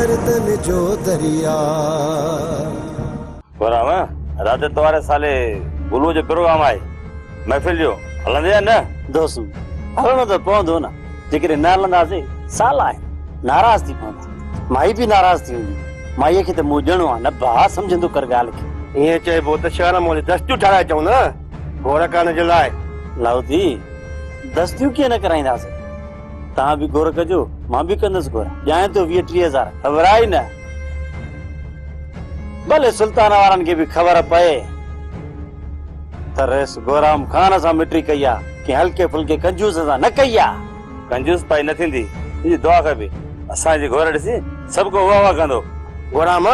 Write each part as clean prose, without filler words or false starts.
गर्दन जो दरिया। रात तुम्हारे साले गुलू जो प्रोग्राम आए महफिल जो हलंदे न दोस्त हलणो तो पवंदो न जेकॾहिं न हलंदासीं साल आहे नाराज़ थी पवंदी माई बि नाराज़ थी वेंदी माईअ खे त मूं ॼणो आहे न भाउ सम्झंदो कर ॻाल्हि खे ईअं चइबो त शहर मोले दस्तियूं ठाराए चऊं न घोर करण जे लाइ। लाउदी दस्तियूं कीअं न कराईंदासीं तव्हां बि घोर कजो मां बि कंदुसि घोर ॼाणे थो 20-30 हज़ार ख़बर आई न भले सुल्तान वारनि खे बि ख़बर पए त रेस गोराम खान सां मिट्री कई आहे कि हल्के फुल्के कंजूस सां न कई आहे। कंजूस पाई न थींदी मुंहिंजी दुआ कबी असांजी घोर ॾिसी सभु को वाह कंदो। गोराम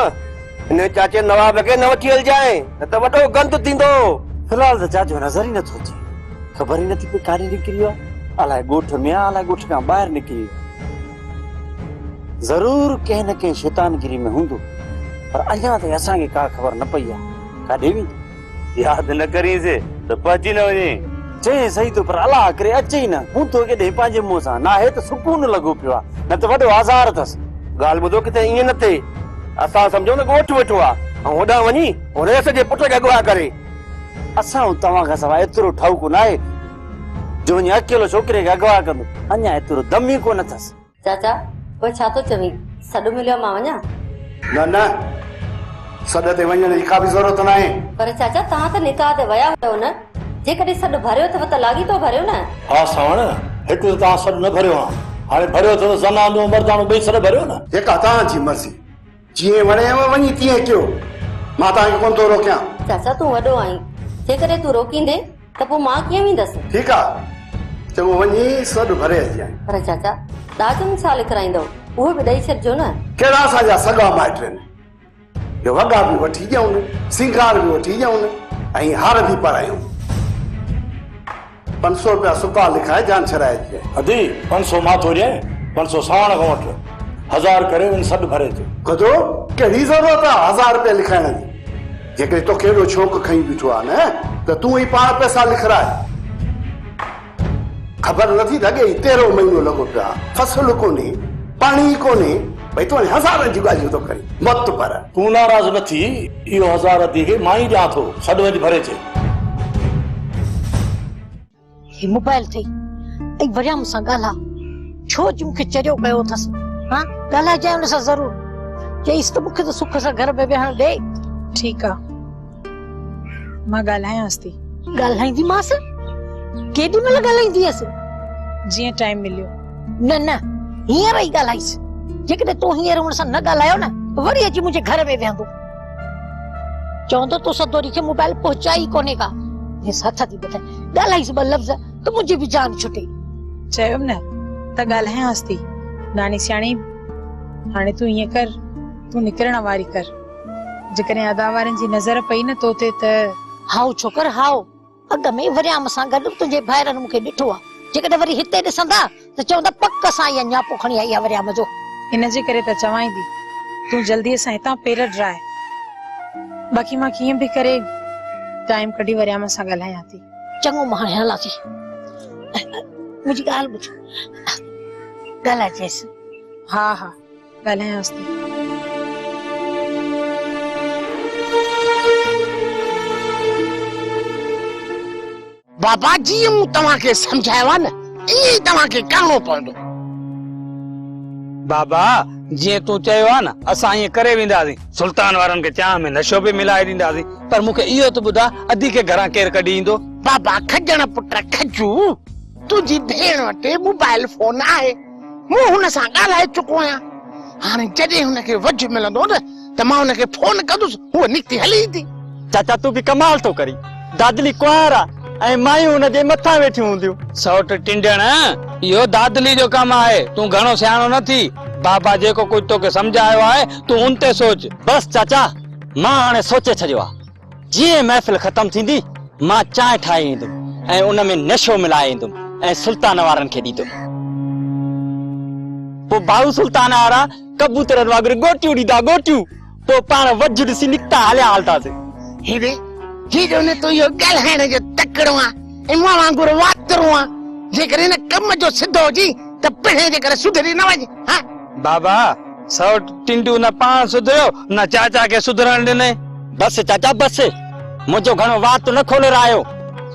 इन चाचे नवाब खे न वठी हलजाए न त वॾो गंद थींदो। फिलहाल त चाचो नज़र ई नथो अचे ख़बर ई नथी पई काॾे निकिरी वियो अलाए ॻोठ में आहे अलाए ॻोठ खां ॿाहिरि निकिरी वियो ज़रूर कंहिं न कंहिं शैतानगिरी में हूंदो पर अञा ताईं असांखे का ख़बर न पई आहे काॾे वेंदो। यादि न करींसीं त पहुची न वञे चई सही तो पर अलाह करे अचे ई न हूं तो केॾे पंहिंजे मुंहं सां न आहे त सुकून लॻो पियो आहे न त वॾो आज़ार अथसि। ॻाल्हि ॿुधो किथे ईअं न थिए असां सम्झो न ॻोठ वेठो आहे ऐं होॾां वञी रेस जे पुट खे अॻुवाह करे। असां तव्हां खां सवाइ एतिरो ठाउक न आहे जो वञी अकेलो छोकिरे खे अॻुवाह कंदो अञा एतिरो दम ई कोन अथसि। चाचा पोइ छा थो चवीं सॾु मिलियो मां वञा? न न सॾ ते वञण जी का बि ज़रूरत न आहे। पर चाचा तव्हां त निकाह ते विया हुयव न जेकॾहिं सॾु भरियो अथव त लाॻीतो भरियो न। हा सावण हिकु त तव्हां सॾु न भरियो आहे हाणे भरियो अथव ज़नानो मर्दानो ॿई सॾु भरियो न। जेका तव्हांजी मर्ज़ी जीअं वणेव वञी तीअं कयो मां तव्हांखे कोन थो रोकियां। चाचा तूं वॾो आहीं जेकॾहिं तूं रोकींदे त पोइ मां कीअं वेंदसि? ठीकु आहे चङो वञी सॾु भरे अचिजांइ। पर चाचा ॾाजनि छा लिखाईंदव उहो बि ॾेई छॾिजो न। कहिड़ा असांजा सॻा माइट आहिनि जो वॻा बि वठी ॾियूं सिंगार बि वठी ॾियूं ऐं हार बि पारायूं। 500 रुपया सुका लिखाए जान छॾाए अचिजांइ। अदी 500 मां थो ॾियां 500 सावण खां वठि 1000 करे वञी सॾु भरे अचो। कदो कहिड़ी ज़रूरत आहे 1000 रुपया लिखाइण जी जेकॾहिं तोखे एॾो शौक़ु खई बीठो आहे न त तूं ई पाण पैसा लिखाए। ख़बर नथी लॻे 13 महीनो लॻो पियो आहे फसल कोन्हे पाणी कोन्हे भई तूं हज़ारनि जी ॻाल्हियूं थो करी मत पर तूं नाराज़ न थी इहो 1000 अदी खे मां ई ॾियां थो सॾु वञी भरे अचे। ही मोबाइल थी ऐं वरिया मूंसां ॻाल्हा छो जो मूंखे चरियो कयो अथसि हा ॻाल्हाइजांइ हुन सां ज़रूर चईसि त मूंखे त सुख सां घर में वेहण ॾे। ठीकु आहे मां ॻाल्हायांसि थी। ॻाल्हाईंदीमांसि केॾी महिल ॻाल्हाईंदीअसि जीअं टाइम मिलियो। न न हींअर ई ॻाल्हाईसि जेकॾहिं तूं हींअर हुन सां न ॻाल्हायो न वरी अची मुंहिंजे घर में वेहंदो चवंदो तो सदोरी खे मोबाइल पहुचाई कोन्हे का हे हथ थी ॿुधाए ॻाल्हाईसि ॿ लफ़्ज़ त मुंहिंजी बि जान छुटे। चयोमि न त ॻाल्हायांसि थी नानी सियाणी हाणे तूं ईअं कर तूं निकिरण वारी कर जेकॾहिं अदा वारनि जी नज़र पई न तो ते त हाउ छोकर हाउ अॻ में वरियाम सां गॾु तुंहिंजे भाइरनि मूंखे ॾिठो आहे जेकॾहिं वरी हिते ॾिसंदा त चवंदा पक सां इहा न्यापो खणी आई आहे वरियाम जो। इन जे करे त चवां थी तूं जल्दीअ सां हितां पेर ड्राए बाक़ी मां कीअं बि करे टाइम कढी वरियाम सां ॻाल्हायां थी। चङो मां हाणे हलां थी मुंहिंजी ॻाल्हि ॿुध ॻाल्हाइजेसि। हा हा ॻाल्हायांसि थी। बाबा जी मूं तव्हांखे सम्झायो आहे न ईअं तव्हांखे करिणो पवंदो। बाबा जीअं तूं चयो आहे न असां ईअं करे वेंदासीं सुल्तान वारनि खे चांहि में नशो बि मिलाए ॾींदासीं पर मूंखे इहो त ॿुधा अदी खे घरां केरु कढी ईंदो। बाबा खजण पुट खजू तुंहिंजी भेण वटि मोबाइल फोन आहे मूं हुन सां ॻाल्हाए चुको आहियां हाणे जॾहिं हुनखे वझ मिलंदो न त मां हुनखे फोन कंदुसि हूअ निकिती हली ईंदी। चाचा तूं बि कमाल थो करी दादली कुंवार आहे ऐं मायूं हुनजे मथां वेठियूं हूंदियूं। सौट टिंडण इहो दादली जो कमु आहे तूं घणो सियाणो न थी। बाबा जेको कुझु तोखे सम्झायो आहे तूं उन ते सोच। बस चाचा मां हाणे सोचे छॾियो आहे जीअं महफ़िल ख़तम थींदी मां चांहि ठाहे ईंदुमि ऐं उन में नशो मिलाए ईंदुमि ऐं सुल्तान वारनि खे ॾींदुमि। पोइ भाऊ सुल्तान वारा कबूतरनि वांगुरु गोटियूं ॾींदा गोटियूं पोइ पाण वझ ॾिसी निकिता हलिया हलंदासीं। हेॾे हीरो ने तो यो ॻाल्हाइण जो तकड़ो आहे ऐं मां वांगुरु वातरो आहे जेकर इन कम जो सिधो हुजी त पिणे जे करे सुधरी न वञे। हा बाबा सौ टिंडू न पाण सुधरियो न चाचा के सुधरण ॾिने। बस चाचा बस, मुझो घणो वात तो न खोले रहियो।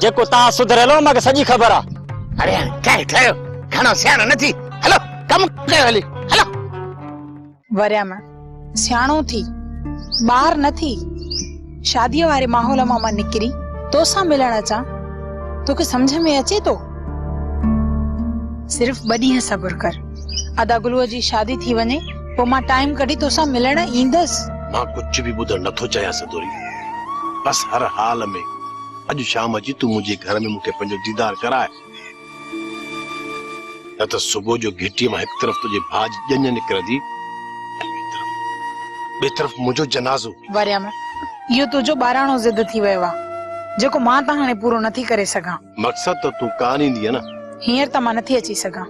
जेको ता सुधरेलो मूंखे सॼी ख़बर आ। अरे ठहियो ठहियो, घणो सियाणो न थी। हलो कम कयो हली, हलो। वरिया मां सियाणो थी, ॿार न थी, शादीअ वारे माहौल मां निकिरी तोसां मिलण अचां, तोखे सम्झ में अचे तो? सिर्फ 2 ॾींहं सब्र कर, अदा गुलूअ जी शादी थी वञे पोइ मां टाइम कढी तोसां मिलण ईंदसि। मां कुछ भी ॿुधण नथो चाहियां सदोरी, बस हर हाल में अॼु शाम जी तू मुझे घर में मूंखे पंहिंजो दीदार कराए, न त सुबुह जो घिटीअ मां हिकु तरफ़ तुंहिंजे भाउ जी ॼञ निकिरंदी, ॿिए तरफ़ मुंहिंजो जनाज़ो। वरिया मां इहो तुंहिंजो ॿाराणो ज़िद थी वियो आहे, जेको मां त हाणे पूरो नथी करे सघां। मक़सद त तू कान ईंदी न, हींअर त मां नथी अची सघां।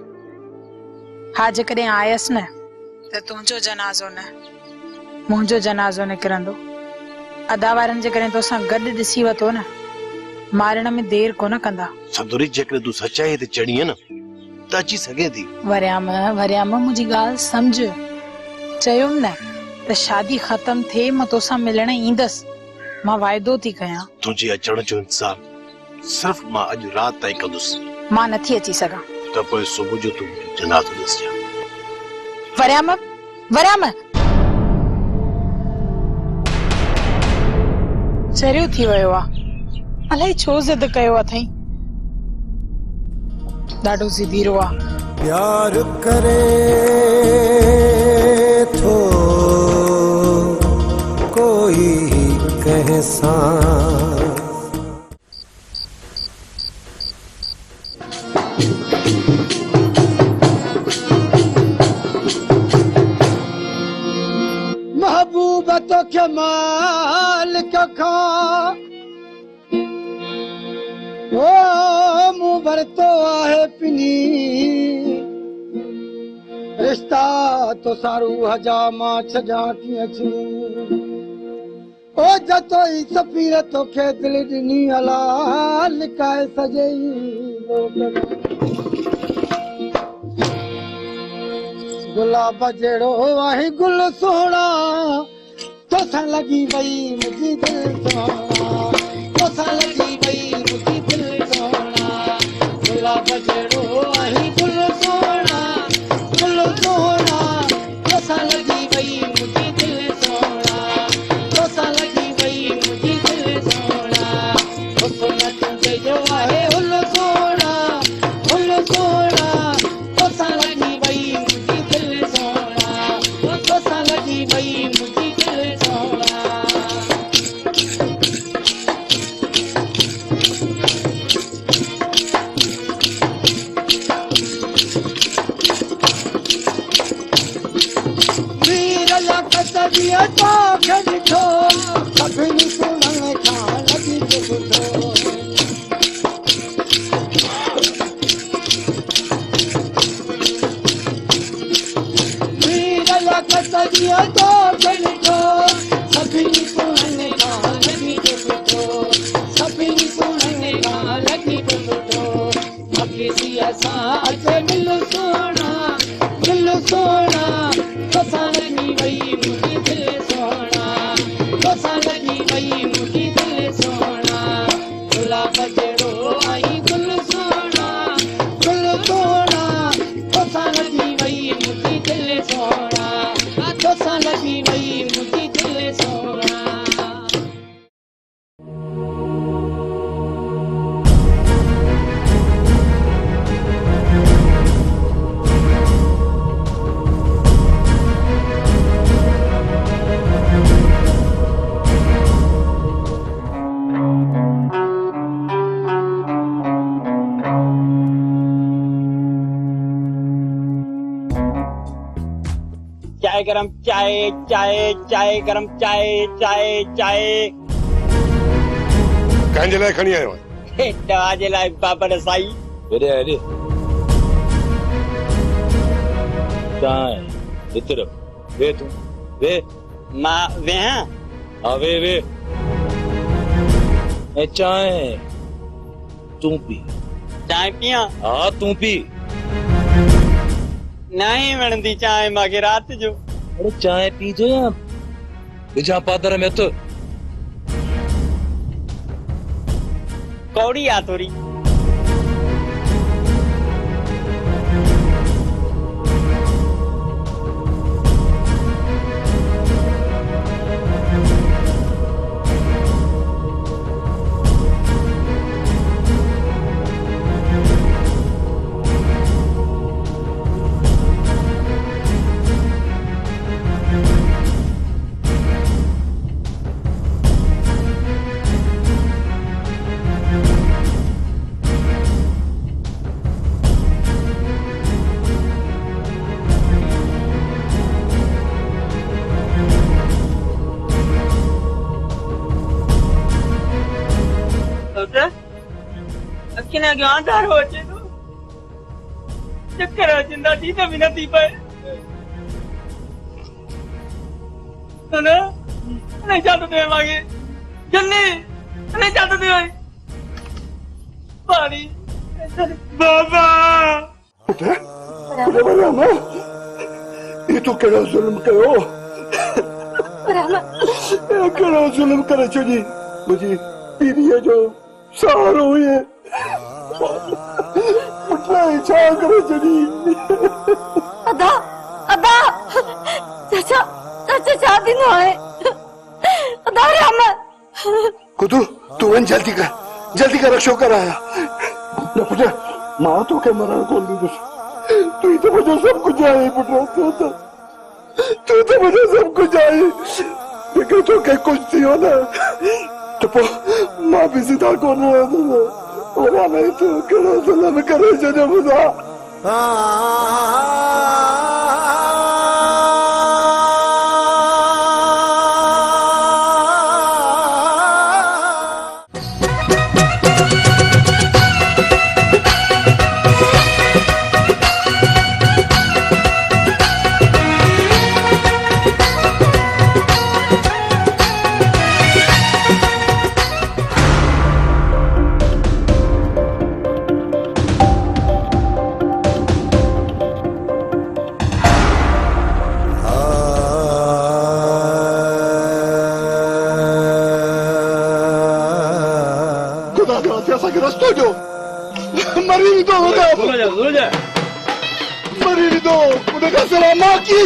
हा जेकॾहिं आयसि न त तुंहिंजो जनाज़ो न, मुंहिंजो जनाज़ो निकिरंदो। अदा वारनि जेकॾहिं तोसां गॾु ॾिसी वतो न, मारण में देर कोन कंदा। सदोरी जेकॾहिं तू सचाई ते चढ़ी न त अची सघे थी। वरियाम मुंहिंजी ॻाल्हि सम्झ, चयुमि न त शादी ख़तम थिए मां तोसां मिलण ईंदसि, मां वाइदो थी कयां। तुंहिंजे अचण जो इंतज़ार सिर्फ़ मां अॼु राति ताईं कंदुसि। मां नथी अची सघां। त पोइ सुबुह जो तू जनाज़ो ॾिसजां। वरियाम चरियो थी वियो आहे, अलाए छो ज़िद कयो अथई, ॾाढो ज़िदीरो आहे। प्यार करे थो कोई कहसा। महबूब तोखे मालिक खां ओ मुंह भरतो आहे पिनी, रिश्ता तो सारू हजा मां छजा कीअं छू। ओ जतो ई सफ़ीर तोखे दिल ॾिनी अला लिकाए सॼई गुलाब जहिड़ो आहे गुल सोना, तोसां लॻी वई मुंहिंजी दिल सोना, तोसां लॻी वई मुंहिंजी दिल सोना। गुलाब जहिड़ो आहे गुल सोना, गुल सोना, तोसां लॻी वई मुंहिंजी दिल सोना, तोसां लॻी वई मुंहिंजी दिल सोना। हुस्न तुंहिंजो आहे हुल सोना, हुल सोना, तोसां लॻी वई मुंहिंजी दिल सोना, तोसां लॻी वई मुंहिंजी दिल सोना। तो ॾिठो सभिनी सुणण खां लॻी ॿुधो, वीर लॻीअ तोखे ॾिठो सभिनी सुणण खां लॻी ॿुधो, सभिनी सुणण खां लॻी ॿुधो। मखीसीअ सां अचे मिल सोना, मिल सोना, तोसां लॻी वई मुंहिंजी दिल सोना, तोसां लॻी वई मुंहिंजी दिल सोना। गुलाब जहिड़ो आई गुल सोना, गुल सोना, तोसां लॻी वई मुंहिंजी दिल सोना, तोसां लॻी वई मुंहिंजी दिल सोना। चाय गरम चाय, चाय चाय गरम चाय, चाय चाय। कंहिंजे लाइ खणी आयो आहियां? तव्हांजे लाइ बाबर साईं। हेॾे हेॾे चांहि हिते वे तूं वे। मां वेहां? हा वे वे। ऐं चांहि तूं पी। चांहि पियां? हा तूं पी। नहीं वणंदी चांहि मूंखे राति जो। अरे चाय पी जो या बिजा पादर में तो कौड़ी आ थोड़ी अखियां क्यों आधार हो चे तो चक्कर आ जिंदा थी तो बिना थी पाए तो ना नहीं चाहते थे मांगे जल्दी नहीं चाहते थे पानी बाबा मरियम ये तो केड़ा जुल्म कयो केड़ा जुल्म करे छोजी मुझे पीरिया जो सारो हुए छा करे छोजी अदा अदा चाचा चाचा शादी न है अदा राम कुतु तू वन जल्दी कर रक्षो कर आया न पुत्र मां तो के मरण को दी तू ही तो मुझे सब कुछ आए पुत्र तू तो मुझे सब कुछ आए लेकिन तो के कुछ थी हो ना तो मां भी सीधा कौन रहा था और नहीं तो केड़ा सलाम करे जने बुदा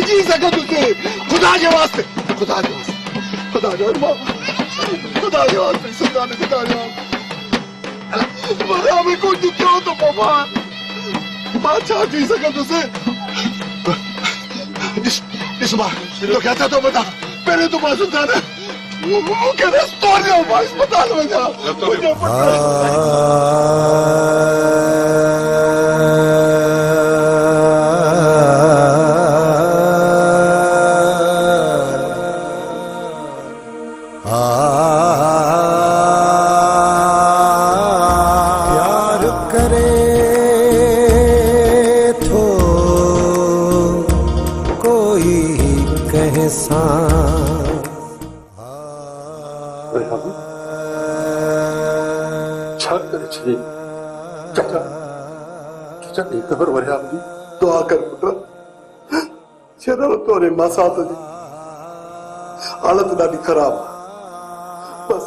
जी सके तुझे खुदा के वास्ते खुदा के वास्ते सुल्तान खुदा के वास्ते मरा में कुछ क्यों तो पापा बादशाह जी सके तुझे इस बार तो क्या था तो बता पहले तो बात सुल्तान वो कह रहे स्टोरी हो अस्पताल में जा खबर वरिया जी दुआ कर पुत्र शेर तोरे मासात जी हालत ॾाढी ख़राब बस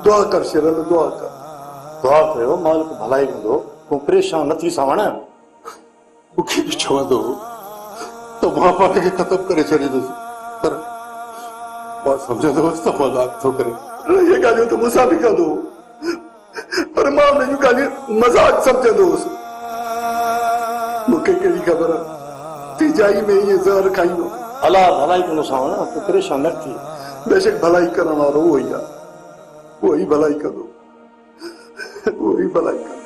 दुआ कर शेर दुआ कयो मालिक भलाई कंदो तूं परेशान न थी सावण मूंखे बि चवंदो त मां पाण खे ख़तम करे छॾींदुसि पर मां सम्झंदोसि त मज़ाक थो करे इहे ॻाल्हियूं त मूंसां बि कंदो पर मां उन जूं ॻाल्हियूं मज़ाक सम्झंदोसि मूंखे कहिड़ी ख़बर तिजाई में ये ज़हर खाईंदो अला भलाई कंदो सावण तूं परेशान न थी बेशक भलाई करण वारो उहो ई भलाई कंदो उहो ई भलाई कंदो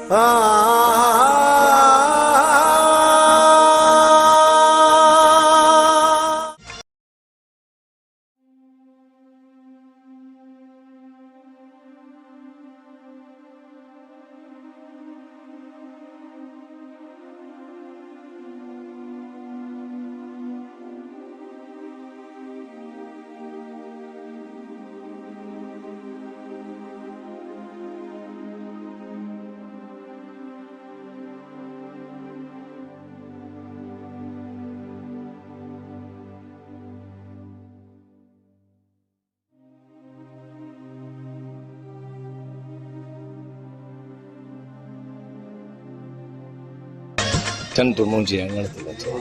चंड मुंहिंजे अङण ते लथो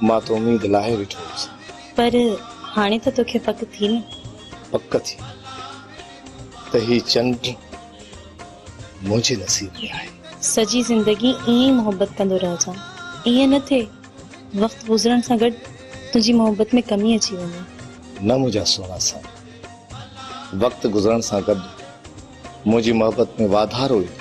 मां तो उम्मीद लाहे ॾिठो हुउसि पर हाणे त तोखे पक थी न पक थी त ही चंड मुंहिंजे नसीब में आहे सॼी ज़िंदगी ईअं ई मोहबत कंदो रहिजां ईअं न थिए वक़्तु गुज़रण सां गॾु तुंहिंजी मोहबत में कमी अची वञे न मुंहिंजा सोना सां वक़्तु गुज़रण सां गॾु मुंहिंजी मोहबत में वाधारो ई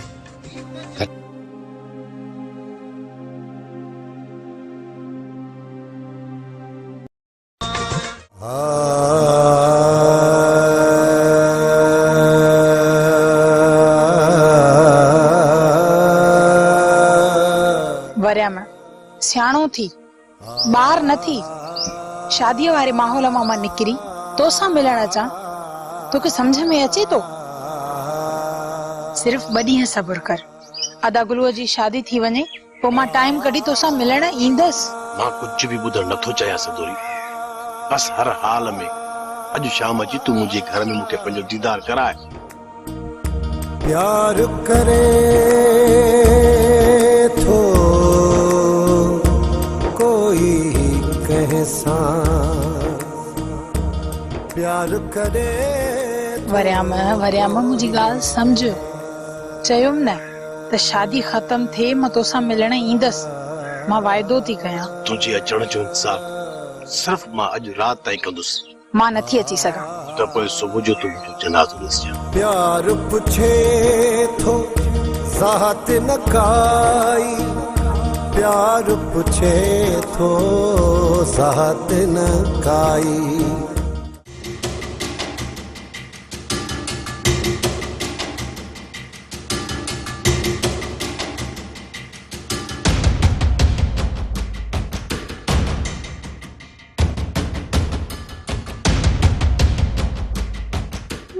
वरिया में सियाणो थी ॿार न थी शादीअ वारे माहौल मां निकिरी तोसां मिलण अचां तोखे सम्झ में अचे तो सिर्फ 2 ॾींहं सब्र कर अदा गुलूअ जी शादी थी वञे पोइ मां टाइम कढी तोसां मिलण ईंदसि मां कुछ भी ॿुधण नथो चाहियां सदोरी बस हर हाल में अॼु शाम जी तू मुंहिंजे घर में मूंखे पंहिंजो दीदार कराए प्यार करे थो कोई कैसा प्यार करे वरिया में मुंहिंजी ॻाल्हि सम्झ चयुमि न त शादी ख़तम थिए मां तोसां मिलण ईंदसि मां वाइदो थी कयां तुंहिंजे अचण जो इंतज़ार सिर्फ़ मां अॼु राति ताईं कंदुसि मां नथी अची सघां त पोइ सुबुह जो तू मुंहिंजो जनाज़ो ॾिसजां प्यार पुछे थो ज़ात न काई प्यार पुछे थो ज़ात न काई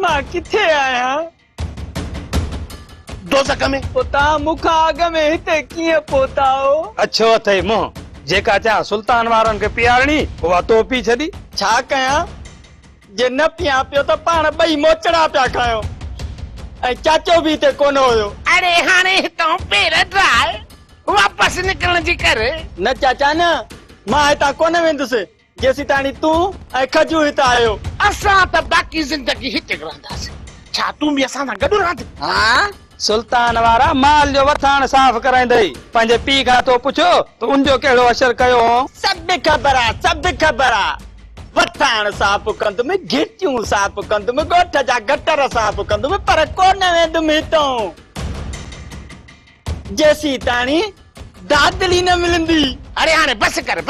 मां किथे आया दोज़ख में पोता मुखा आग में हिते कीअं पहुताओ अच्छो अथई मुंहुं जेका चाह सुल्तान वारनि खे पीआरणी उहा तो पी छॾी छा कयां जे न पिया पियो त पाण ॿई मोचड़ा पिया खायो ऐं चाचो बि हिते कोन हुयो अरे हाणे हितां पेर ड्राए वापस निकरण जी कर न चाचा न मां हितां कोन वेंदुसि जेसी ताणी तूं ऐं खजू हितां आयो असां त बाक़ी ज़िंदगी हिते रहंदासीं छा तूं बि असां सां गॾु रहंदे हाँ सुल्तान वारा माल जो वथाण साफ़ कराईंदई पंहिंजे पीउ खां तो पुछो त उनजो कहिड़ो असर कयो सभु ख़बर आहे वथाण साफ़ कंदुमि घिटियूं साफ़ कंदुमि ॻोठ जा गटर साफ़ कंदुमि पर कोन वेंदुमि हितां जेसी ताणी दादली न मिलंदी अरे हाणे बस कर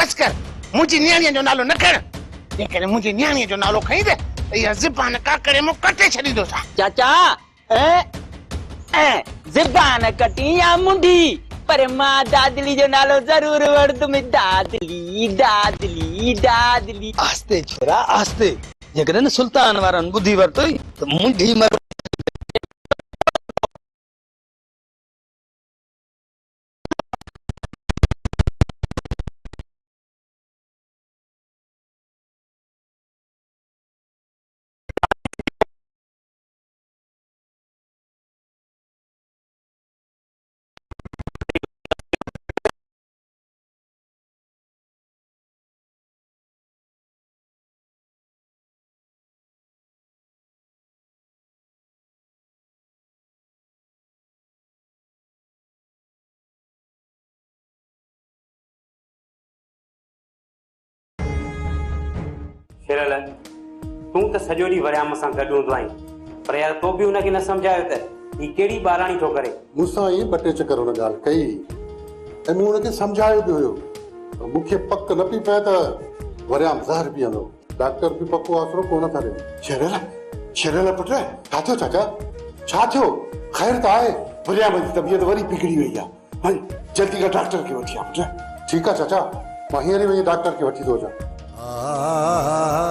मुंहिंजी न्याणीअ जो नालो न खण जेकॾहिं मुंहिंजी न्याणीअ जो नालो खईं त इहा ज़बान काकड़े मूं कटे छॾींदोसां चाचा ज़बान कटी या मुंडी पर मां दादली जो नालो जरूर वठंदुमि दादली आस्ते छोरा आस्ते जेकॾहिं न सुल्तान वारनि ॿुधी वरितोई त मुंडी मर शेरल तूं त सॼो ॾींहुं वरियाम सां गॾु हूंदो आहीं पर यार तो बि हुनखे न सम्झायो त ही कहिड़ी ॿाराणी थो करे मूंसां ई 2 टे चकर हुन ॻाल्हि कई ऐं मूं हुनखे सम्झायो बि हुयो मूंखे पक न पई पए त वरियाम ज़हर पीअंदो डॉक्टर बि पको आसरो कोन था ॾियनि शेरल पुट छा थियो चाचा छा थियो ख़ैर त आहे वरियाम जी तबियत वरी बिगड़ी वई आहे हल जल्दी खां डॉक्टर खे वठी आ पुट ठीकु आहे चाचा मां हींअर ई वञी डॉक्टर खे वठी थो अचां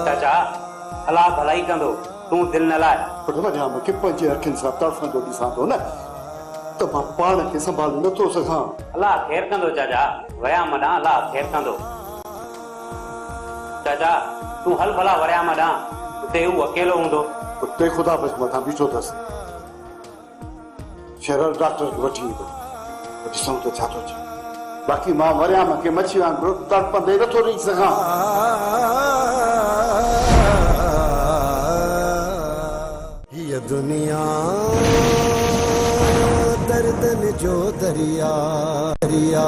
चाचा अलाह भलाई कंदो तूं दिलि न लाइ पुट वरियाम खे पंहिंजे अखियुनि सां तड़फंदो ॾिसां थो न त मां पाण खे संभाले नथो सघां अलाह ख़ैर कंदो चाचा वरियाम ॾांहुं अलाह ख़ैर कंदो चाचा तूं हल भला वरियाम ॾांहुं उते हू अकेलो हूंदो उते ख़ुदा बस मथां बीठो अथसि शेरल डॉक्टर खे वठी ईंदो ॾिसूं त छा थो थिए बाक़ी मां वरिया मूंखे मच्छी वांगुरु तड़पंदे नथो रही सघां। ये दुनिया दर्दन जो दरिया दरिया